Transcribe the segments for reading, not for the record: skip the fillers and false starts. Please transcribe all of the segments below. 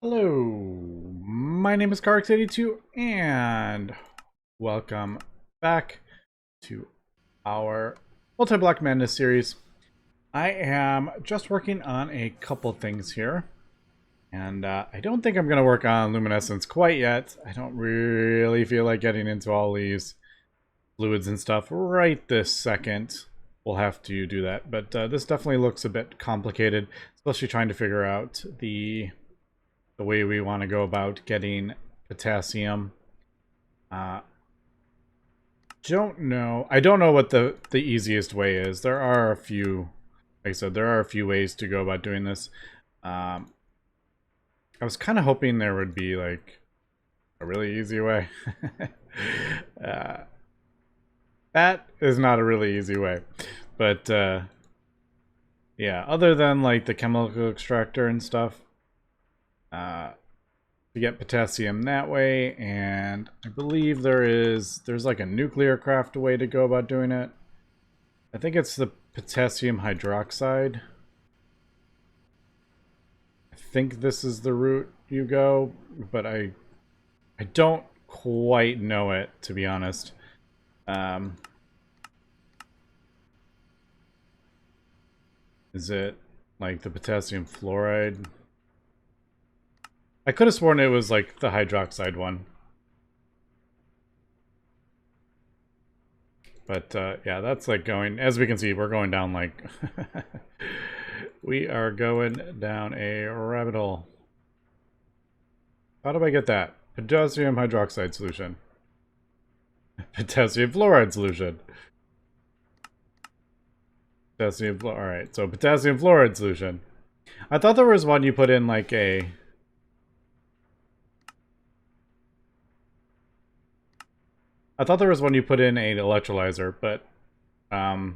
Hello, my name is Carx82 and welcome back to our Multiblock Madness series. I am just working on a couple things here, and I don't think I'm going to work on luminescence quite yet. I don't really feel like getting into all these fluids and stuff right this second. We'll have to do that, but this definitely looks a bit complicated, especially trying to figure out the way we want to go about getting potassium. Don't know. I don't know what the easiest way is. There are a few, like I said, there are a few ways to go about doing this. I was kind of hoping there would be like a really easy way. That is not a really easy way, but yeah. Other than like the chemical extractor and stuff, to get potassium that way, and I believe there's like a nuclear craft way to go about doing it. I think it's the potassium hydroxide. I think this is the route you go, but I don't quite know it, to be honest. Is it like the potassium fluoride? I could have sworn it was like the hydroxide one. But yeah, that's like going, as we can see, we're going down like, we are going down a rabbit hole. How do I get that? Potassium hydroxide solution. Potassium fluoride solution. Potassium fluoride. Alright, so potassium fluoride solution. I thought there was one you put in like a... I thought there was one you put in an electrolyzer, but I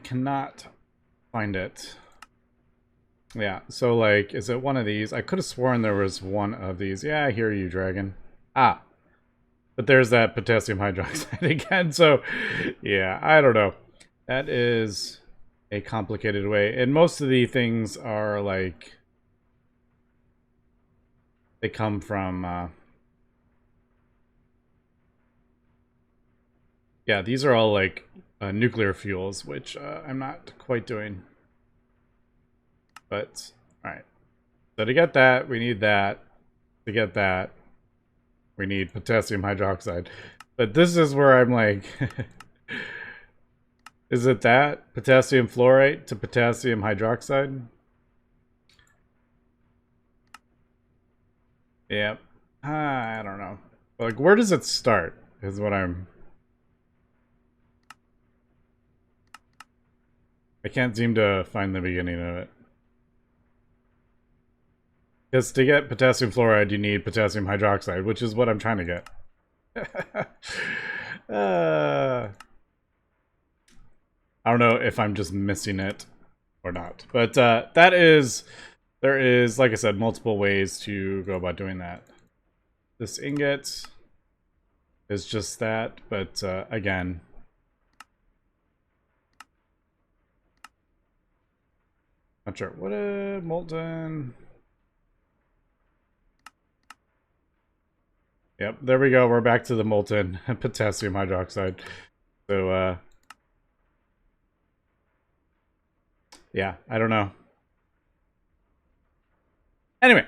cannot find it. Yeah, so like, is it one of these? I could have sworn there was one of these. Yeah, I hear you, dragon. Ah, but there's that potassium hydroxide again, so yeah, I don't know. That is a complicated way, and most of the things are like, they come from, yeah, these are all like nuclear fuels, which I'm not quite doing. But, alright. So to get that, we need that. To get that, we need potassium hydroxide. But this is where I'm like... is it that? Potassium fluorite to potassium hydroxide? Yep. I don't know. Like, where does it start? Is what I'm... I can't seem to find the beginning of it. Because to get potassium fluoride, you need potassium hydroxide, which is what I'm trying to get. I don't know if I'm just missing it or not. But that is... There is, like I said, multiple ways to go about doing that. This ingot is just that, but again... Not sure. What a molten... Yep, there we go. We're back to the molten potassium hydroxide. So, yeah, I don't know. Anyway,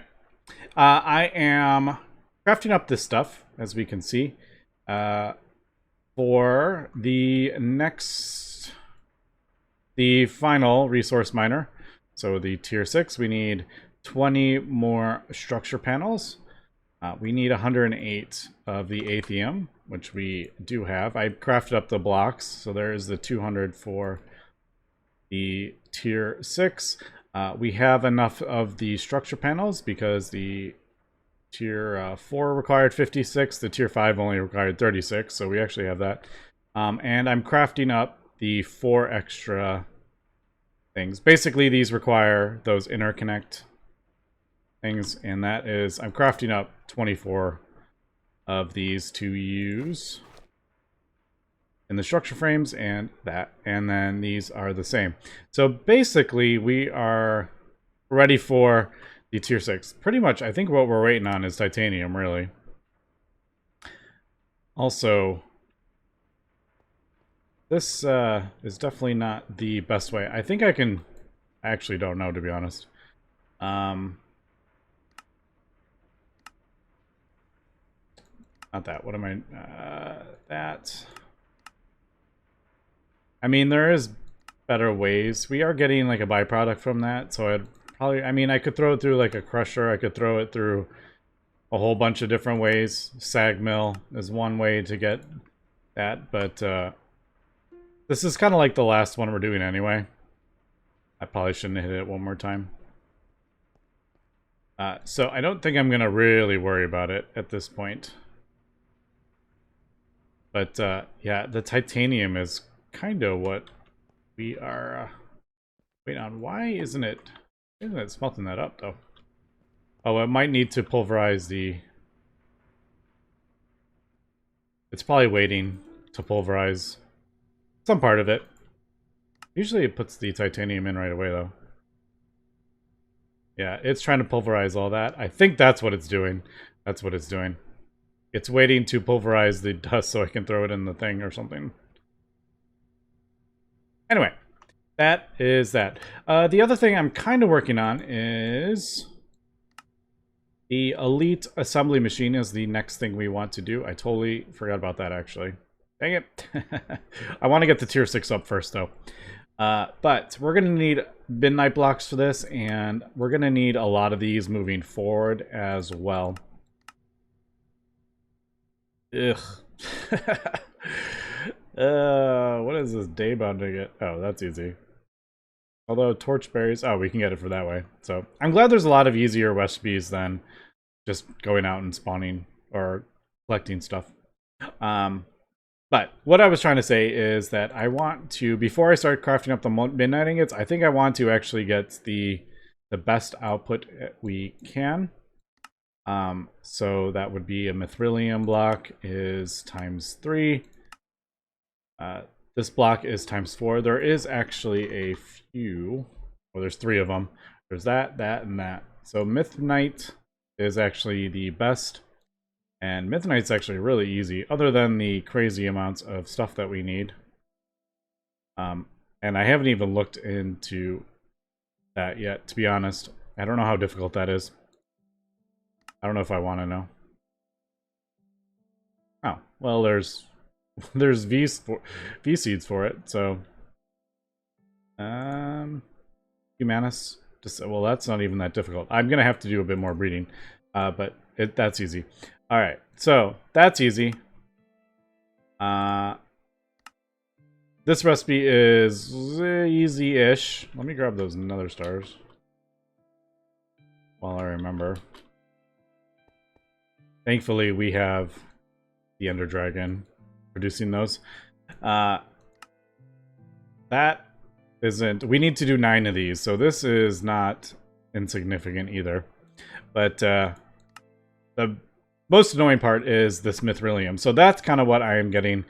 I am crafting up this stuff, as we can see, for the final resource miner. So the tier 6, we need 20 more structure panels. We need 108 of the Atheum, which we do have. I crafted up the blocks, so there is the 200 for the tier 6. We have enough of the structure panels because the tier 4 required 56, the tier 5 only required 36, so we actually have that. And I'm crafting up the 4 extra things. Basically, these require those interconnect things, and that is, I'm crafting up 24 of these to use in the structure frames, and that, and then these are the same. So basically we are ready for the tier 6. Pretty much, I think what we're waiting on is titanium, really. Also, this is definitely not the best way. I think I can... I actually don't know, to be honest. Not that. What am I... that... I mean, there is better ways. We are getting, like, a byproduct from that, so I'd probably... I mean, I could throw it through, like, a crusher. I could throw it through a whole bunch of different ways. Sag mill is one way to get that, but this is kind of like the last one we're doing anyway. I probably shouldn't hit it one more time. So I don't think I'm going to really worry about it at this point. But yeah, the titanium is kind of what we are waiting on. Why isn't it smelting that up, though? Oh, it might need to pulverize the... It's probably waiting to pulverize some part of it. Usually it puts the titanium in right away, though. Yeah, it's trying to pulverize all that. I think that's what it's doing. That's what it's doing. It's waiting to pulverize the dust so I can throw it in the thing or something. Anyway, that is that. The other thing I'm kind of working on is... the Elite Assembly Machine is the next thing we want to do. I totally forgot about that, actually. Dang it. I want to get the tier 6 up first, though. But we're going to need midnight blocks for this, and we're going to need a lot of these moving forward as well. Ugh. What is this day bound to get? Oh, that's easy. Although torchberries, oh, we can get it for that way. So I'm glad there's a lot of easier recipes than just going out and spawning or collecting stuff. But what I was trying to say is that I want to, before I start crafting up the midnight ingots, I think I want to actually get the best output we can. So that would be a Mithrillium block is ×3. This block is ×4. There is actually a few, well, there's 3 of them. There's that, that, and that. So Midnight is actually the best. And Midnight's actually really easy, other than the crazy amounts of stuff that we need. And I haven't even looked into that yet, to be honest. I don't know how difficult that is. I don't know if I want to know. Oh, well, there's V seeds for it, so Humanus. Well, that's not even that difficult. I'm gonna have to do a bit more breeding, but that's easy. All right, so that's easy. This recipe is easy-ish. Let me grab those nether stars while I remember. Thankfully, we have the Ender Dragon producing those. That isn't... We need to do 9 of these, so this is not insignificant either. But the most annoying part is this Mithrillium. So that's kind of what I am getting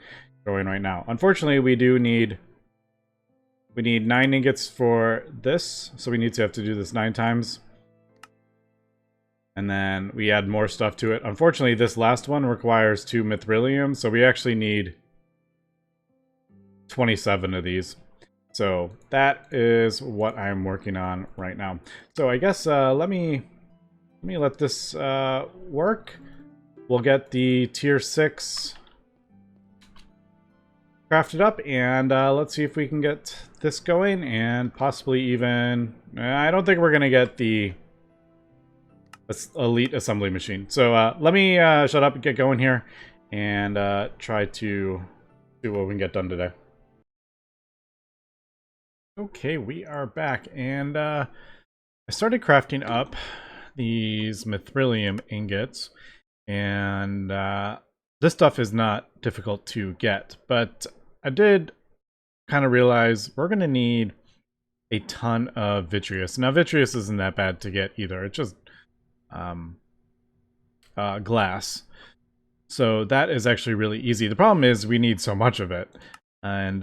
going right now. Unfortunately, we need 9 ingots for this, so we need to have to do this 9 times. And then we add more stuff to it. Unfortunately, this last one requires 2 Mithrillium, so we actually need 27 of these. So that is what I'm working on right now. So I guess let me let this work. We'll get the tier 6 crafted up, and let's see if we can get this going, and possibly even... I don't think we're going to get the Elite Assembly Machine. So let me shut up and get going here, and try to see what we can get done today. Okay, we are back, and I started crafting up these Mithrillium ingots, and this stuff is not difficult to get, but I did kind of realize we're going to need a ton of vitreous. Now, vitreous isn't that bad to get either. It's just glass. So that is actually really easy. The problem is we need so much of it. And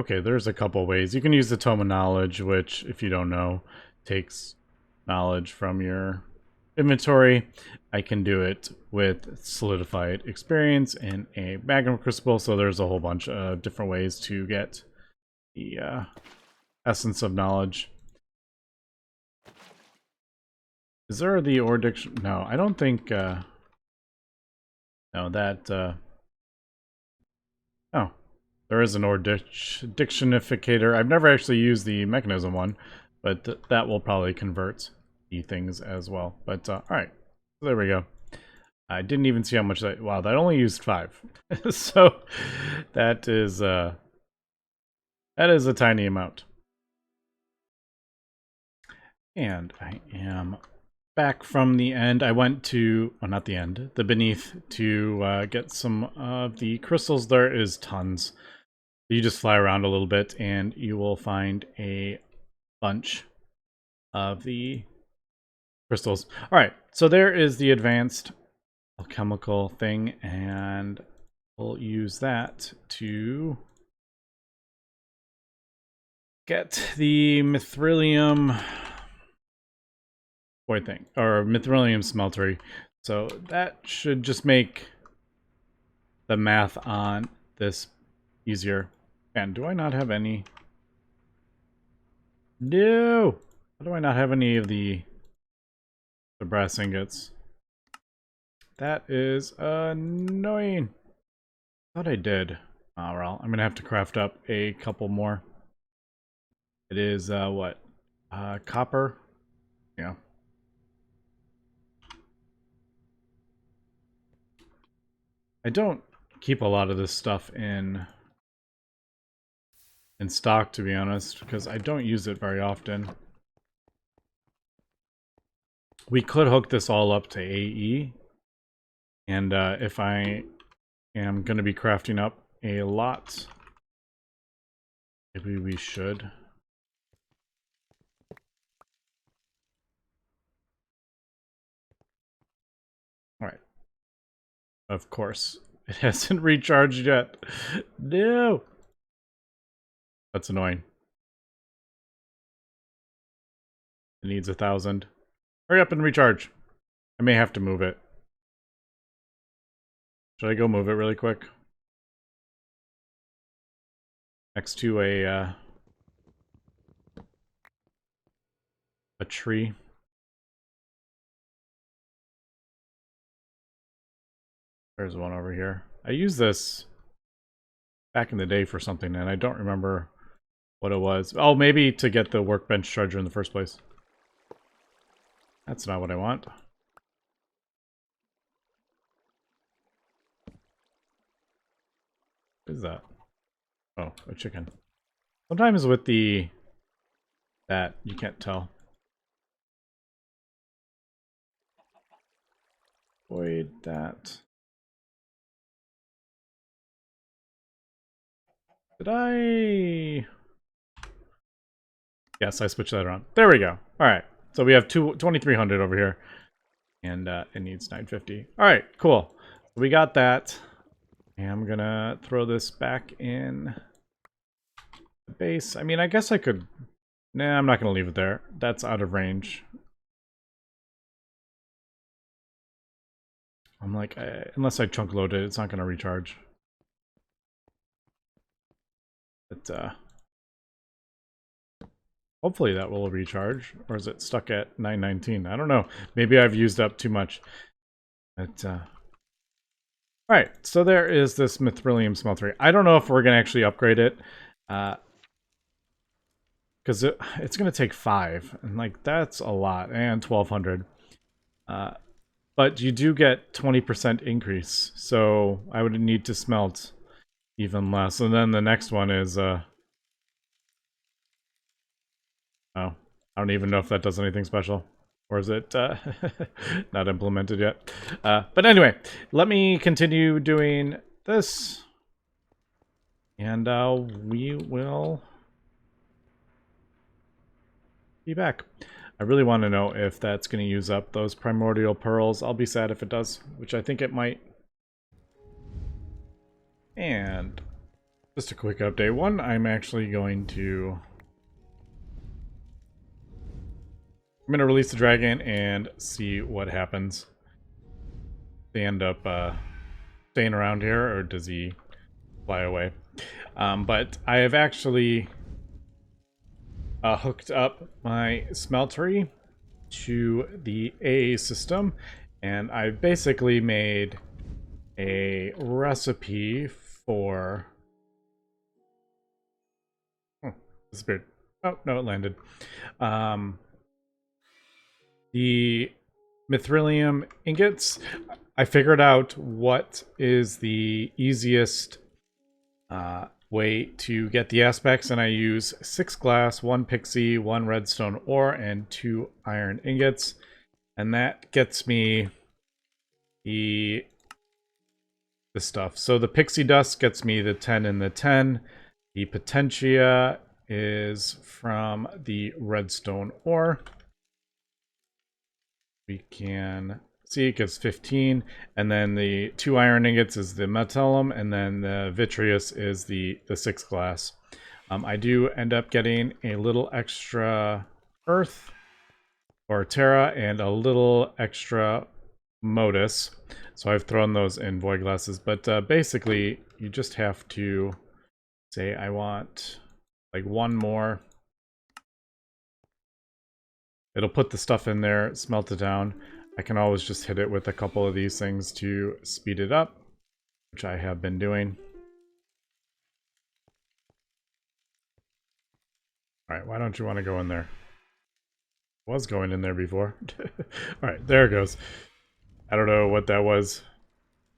Okay, there's a couple ways. You can use the Tome of Knowledge, which, if you don't know, takes knowledge from your inventory. I can do it with Solidified Experience and a Magnum Crucible, so there's a whole bunch of different ways to get the Essence of Knowledge. Is there the Ore Diction? No, I don't think... no, that... oh. There is an Ore Dictionificator. I've never actually used the Mechanism one, but that will probably convert the things as well. But, alright. So there we go. I didn't even see how much that... wow, that only used 5. So, that is a tiny amount. And I am back from the end. I went to... well, not the end. The Beneath to get some of the crystals. There is tons. You just fly around a little bit and you will find a bunch of the crystals. All right, so there is the advanced alchemical thing, and we'll use that to get the Mithrillium thing, or Mithrillium Smeltery. So that should just make the math on this easier. And do I not have any? No! How do I not have any of the brass ingots? That is annoying. I thought I did. Oh, well, I'm gonna have to craft up a couple more. It is, what? Copper? Yeah. I don't keep a lot of this stuff in stock, to be honest, because I don't use it very often. We could hook this all up to AE, and if I am going to be crafting up a lot, maybe we should. Alright. Of course, it hasn't recharged yet. No! That's annoying. It needs 1,000. Hurry up and recharge. I may have to move it. Should I go move it really quick? Next to a tree. There's one over here. I used this back in the day for something, and I don't remember what it was. Oh, maybe to get the workbench charger in the first place. That's not what I want. What is that? Oh, a chicken. Sometimes with that, you can't tell. Avoid that. Did I... yes, I switched that around. There we go. Alright, so we have 2,300 over here. And it needs 950. Alright, cool. So we got that. And I'm gonna throw this back in the base. I mean, I guess I could... nah, I'm not gonna leave it there. That's out of range. I'm like, unless I chunk load it, it's not gonna recharge. But, hopefully that will recharge. Or is it stuck at 919? I don't know. Maybe I've used up too much. But, alright, so there is this Mithrillium Smeltery. I don't know if we're going to actually upgrade it. Because it's going to take 5. And, like, that's a lot. And 1,200. But you do get 20% increase. So I would need to smelt even less. And then the next one is... oh, I don't even know if that does anything special. Or is it not implemented yet? But anyway, let me continue doing this. And we will be back. I really want to know if that's going to use up those primordial pearls. I'll be sad if it does, which I think it might. And Just a quick update. One, I'm actually going to... I'm going to release the dragon and see what happens. They end up staying around here, or does he fly away? But I have actually hooked up my Smeltery to the AA system, and I've basically made a recipe for... Oh, disappeared. Oh, no, it landed. The Mithrillium ingots. I figured out what is the easiest way to get the aspects, and I use 6 glass, 1 pixie, 1 redstone ore, and 2 iron ingots, and that gets me the stuff. So the pixie dust gets me the 10 and the 10. The potentia is from the redstone ore. We can see it gives 15, and then the 2 iron ingots is the Mithrillium, and then the vitreous is the 6 glass. I do end up getting a little extra earth or terra and a little extra modus, so I've thrown those in void glasses. But basically, you just have to say, I want like 1 more. It'll put the stuff in there, smelt it down. I can always just hit it with a couple of these things to speed it up, which I have been doing. Alright, why don't you want to go in there? Was going in there before. Alright, there it goes. I don't know what that was.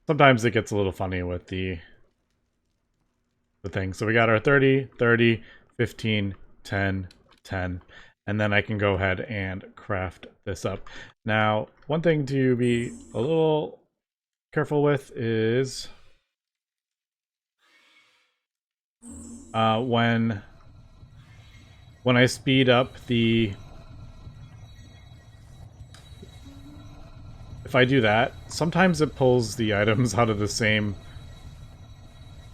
Sometimes it gets a little funny with the thing. So we got our 30, 30, 15, 10, 10. And then I can go ahead and craft this up. Now, one thing to be a little careful with is when I speed up the... If I do that, sometimes it pulls the items out of the same...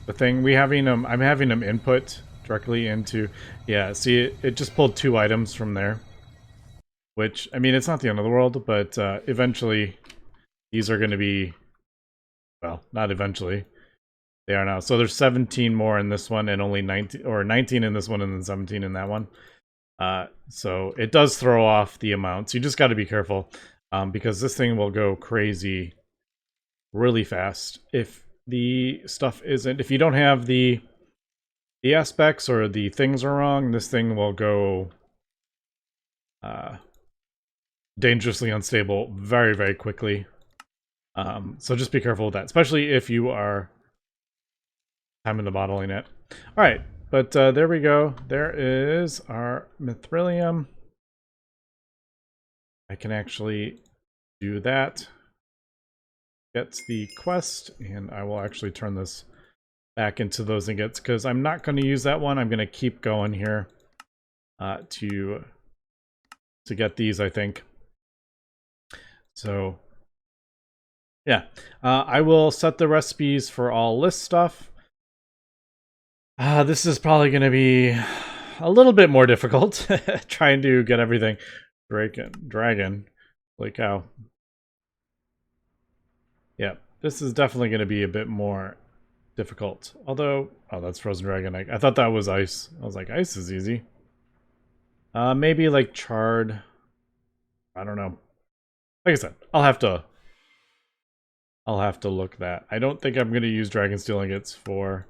The thing, I'm having them input directly into... Yeah, see, it just pulled 2 items from there. Which, I mean, it's not the end of the world, but eventually these are going to be... Well, not eventually. They are now. So there's 17 more in this one and only 19... Or 19 in this one and then 17 in that one. So it does throw off the amounts. You just got to be careful. Because this thing will go crazy really fast. If the stuff isn't... If you don't have the aspects or the things are wrong, this thing will go dangerously unstable very, very quickly. So just be careful with that, especially if you are timing the bottling it. Alright, but there we go. There is our Mithrillium. I can actually do that. Gets the quest, and I will actually turn this back into those ingots because I'm not going to use that one. I'm going to keep going here to get these, I think. So yeah, I will set the recipes for all list stuff. This is probably going to be a little bit more difficult trying to get everything. Dragon, like how. Yeah, this is definitely going to be a bit more difficult. Although, oh, that's Frozen Dragon. I thought that was ice. I was like, ice is easy. Maybe like charred. I don't know. Like I said, I'll have to look that. I don't think I'm going to use Dragon Steel Ingots for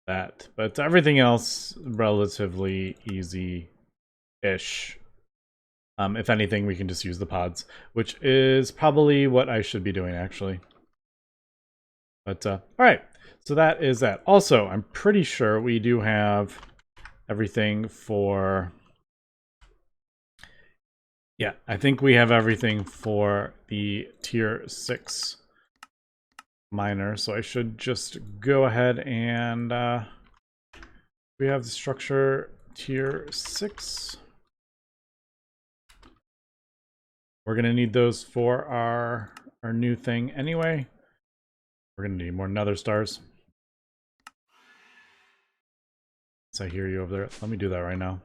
that. But everything else, relatively easy-ish. If anything, we can just use the pods, which is probably what I should be doing, actually. But, alright. So that is that. Also, I'm pretty sure we do have everything for... Yeah, I think we have everything for the tier 6 miner. So I should just go ahead and... we have the structure tier 6. We're going to need those for our new thing anyway. We're gonna need more nether stars. So I hear you over there. Let me do that right now.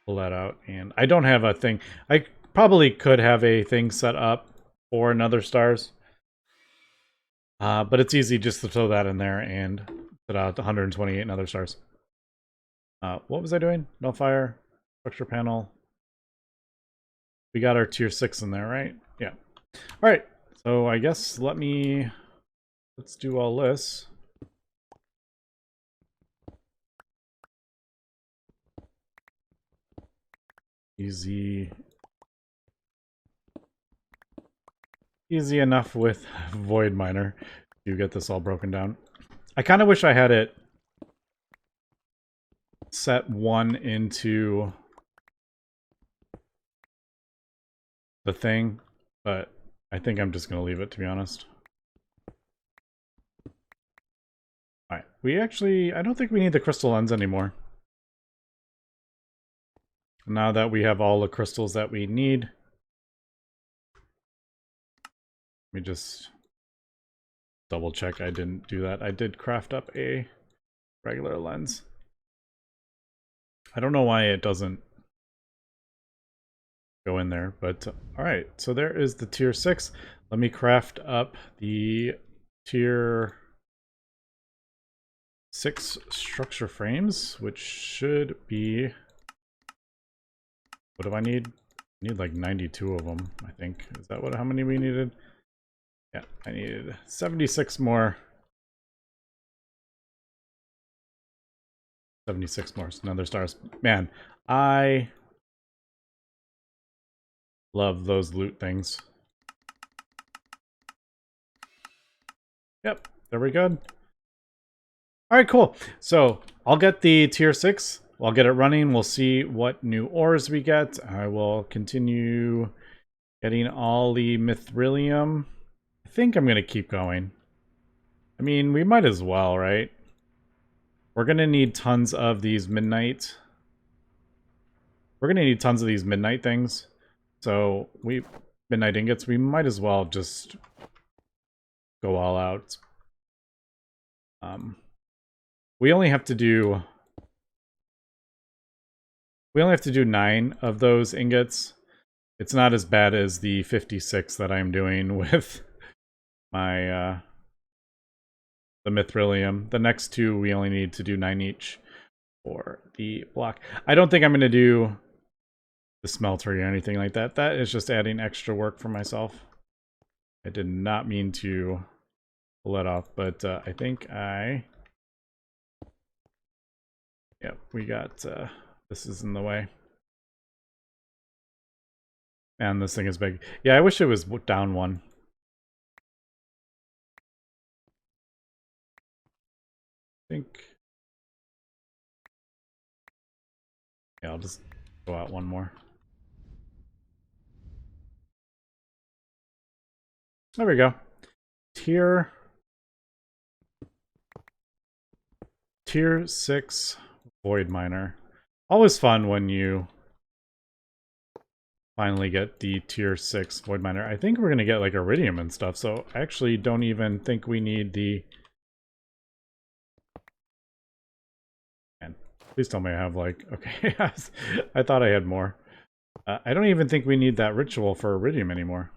Pull that out, and I don't have a thing. I probably could have a thing set up for nether stars. But it's easy just to throw that in there and put out 128 nether stars. What was I doing? No fire, structure panel. We got our tier 6 in there, right? Yeah. All right. So I guess let's do all this. Easy enough with Void Miner to get this all broken down. I kind of wish I had it set 1 into the thing, but I think I'm just going to leave it, to be honest. Alright, I don't think we need the crystal lens anymore. Now that we have all the crystals that we need, let me just double check I didn't do that. I did craft up a regular lens. I don't know why it doesn't go in there, but alright, so there is the tier 6. Let me craft up the tier 6 structure frames, which should be... What do I need? I need like 92 of them, I think. Is that how many we needed? Yeah, I needed 76 more. 76 more nether stars. Man, I love those loot things. Yep, there we go. Alright, cool. So, I'll get the tier 6. I'll get it running. We'll see what new ores we get. I will continue getting all the Mithrillium. I think I'm going to keep going. I mean, we might as well, right? We're going to need tons of these midnight. We're going to need tons of these midnight things. So, midnight ingots, we might as well just go all out. We only have to do 9 of those ingots. It's not as bad as the 56 that I'm doing with my the Mithrillium. The next 2 we only need to do 9 each for the block. I don't think I'm going to do the Smeltery or anything like that. That is just adding extra work for myself. I did not mean to pull that off, but I think yep, we got... this is in the way. Man, this thing is big. Yeah, I wish it was down 1. I think... Yeah, I'll just go out 1 more. There we go. Tier 6 Void Miner. Always fun when you finally get the tier 6 Void Miner. I think we're going to get like Iridium and stuff, so I actually don't even think we need the... Man, please tell me I have like... Okay, I thought I had more. I don't even think we need that ritual for Iridium anymore.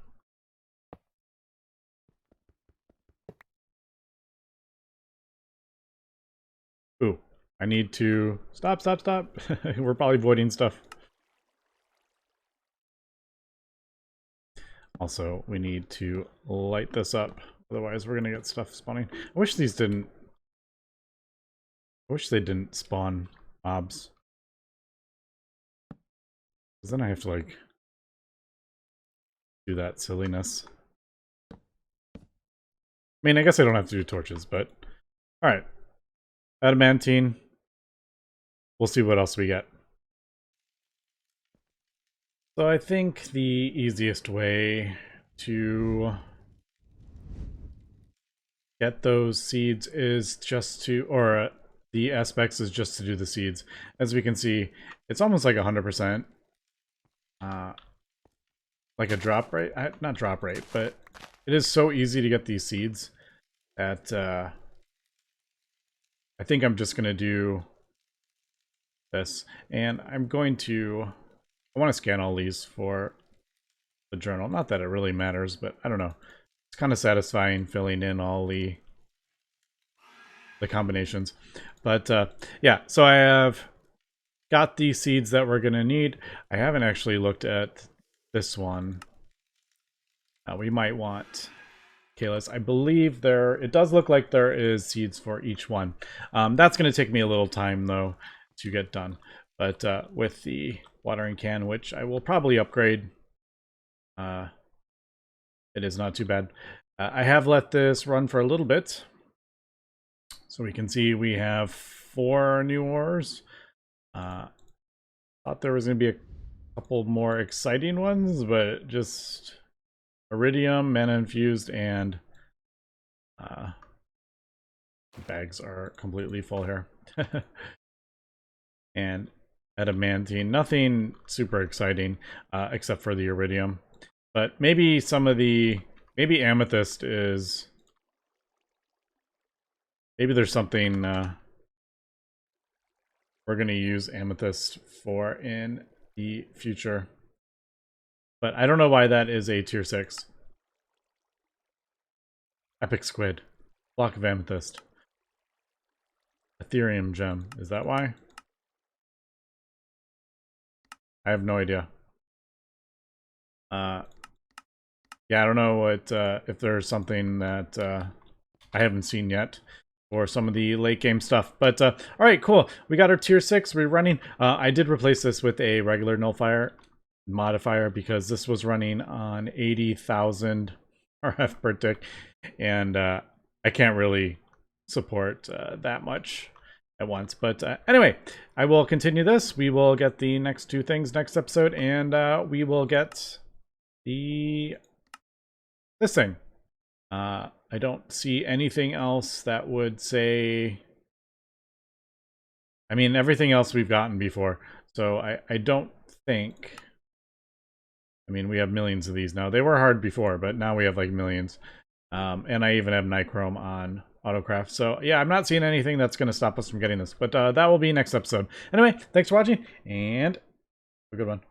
Ooh, I need to... Stop. We're probably voiding stuff. Also, we need to light this up. Otherwise, we're going to get stuff spawning. I wish they didn't spawn mobs. Because then I have to, like, do that silliness. I mean, I guess I don't have to do torches, but... Alright. Adamantine. We'll see what else we get. So I think the easiest way to get those seeds is just to, or the aspects is just to do the seeds. As we can see, it's almost like 100%. like a drop rate, not drop rate, but it is so easy to get these seeds that I think I'm just gonna do this, and I'm going to, I want to scan all these for the journal. Not that it really matters, but I don't know. It's kind of satisfying filling in all the combinations. But yeah, so I have got the seeds that we're gonna need. I haven't actually looked at this one. We might want Kalis. I believe it does look like there is seeds for each one. That's gonna take me a little time though to get done. But with the watering can, which I will probably upgrade, it is not too bad. I have let this run for a little bit. So we can see we have 4 new ores. Thought there was going to be a couple more exciting ones, but just iridium, mana infused, and bags are completely full here. And adamantine, nothing super exciting except for the iridium. But maybe some of maybe amethyst is, maybe there's something we're going to use amethyst for in the future. But I don't know why that is a tier 6. Epic squid. Block of amethyst. Ethereum gem. Is that why? I have no idea. Yeah, I don't know what if there's something that I haven't seen yet, or some of the late game stuff. But all right, cool. We got our tier 6. We're running. I did replace this with a regular nullifier modifier because this was running on 80,000 RF per tick, and I can't really support that much at once. But anyway, I will continue this. We will get the next 2 things next episode, and we will get this thing. I don't see anything else that would say, I mean, everything else we've gotten before, so I don't think, I mean, we have millions of these now. They were hard before, but now we have like millions. And I even have Nichrome on Autocraft. So yeah, I'm not seeing anything that's going to stop us from getting this, but that will be next episode. Anyway, thanks for watching, and have a good one.